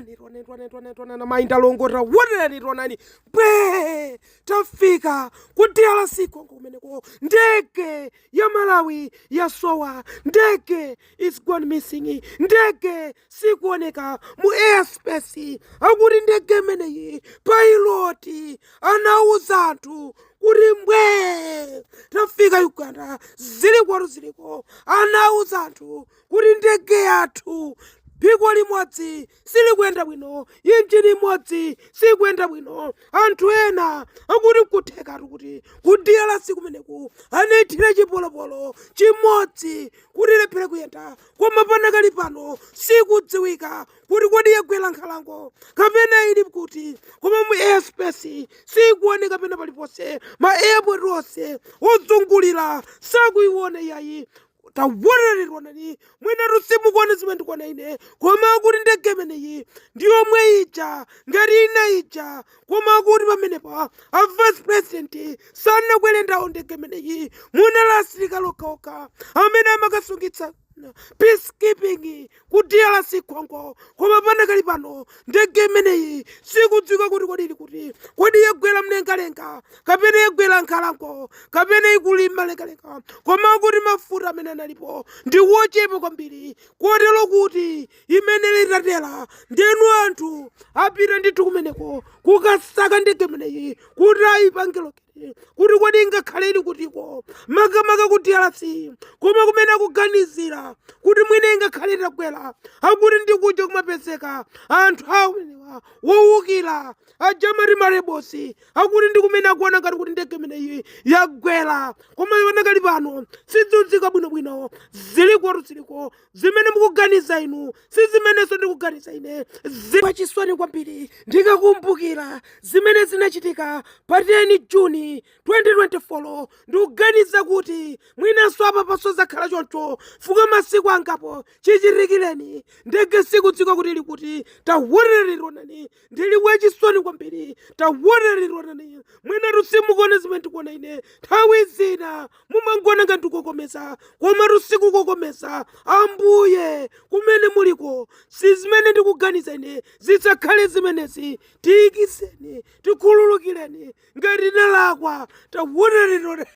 tonani mainda longota wonani tonani bwe tafika ku DRC Congo kumeneko ndege ya Malawi yasowa ndege is gone missing ndege sikuoneka mu airspace akuti ndege imeneyi pilot anauza anthu kuti mbwe tafika Uganda ziliko anauza anthu kuti ndege yathu phiko limodzi silikuyenda bwino injini imodzi sikuyenda bwino anthu ena akuti kuthekatu kuti ku DRC kumeneku anethire chipolopolo chimodzi kuti lephera kuyenda koma panakali pano sikudziwika kuti kodi yagwera nkhalango kapena ili kuti koma mu airspace sikuoneka pena paliponse ma airport onse odzungulira sakuiona yayi tawonereronani mwina rusimukuona zimene ndikuona ine koma kuti ndege imeneyi ndiyomwe ija ngati ina ija koma kuti pamenepa a vice president sanakwere ndawo ndege imeneyi muna asilikali okhaokha amene amakasungitsa peacekeeping ku DRC Congo koma panakali pano ndege imeneyi sikudziwika kuti kodi ili kuti kodi yagwera mlengalenga kapena yagwera nkhalango kapena ikulimba lengalenga koma kuti mafuta amene analipo ndi wochepa kwambiri kotero kuti imene litatera ndenu anthu apita ndithu kumeneko kukasaka ndege imeneyi kuti ayipangelo kuti kodi ingakhale ili kutiko makamaka ku DRC koma kumene akuganizira kuti mwina ingakhale itagwera akuti ndikuja kumapezeka anthu amenewa wowukira ajamari marebosi akuti ndikumene akuona ngati kuti ndege imeneyi yagwera koma panakali pano sidziwika bwinobwino ziliko zimene mukuganiza inu si zimenenso ndikuganiza ine pachisoni kwambiri ndikakumbukira zimene zinachitika pa 10 Juni 2024 ndikuganiza kuti mwinanso apa paso zakhala choncho fuka masiku angapo chichirikireni ndege sikudziwika kuti ili kuti tawonereronani ndili wachisoni kwambiri tawonereronani mwina rusimukuona zimene ndikuona ine nthawi zina mumangona ngati kukokomeza koma rusiku kukokomeza ambuye kumene muliko si zimene ndikuganiza ine zidzakhale zimenezi tiyikiseni tikhululukireni ngati nalakwa tawonereronani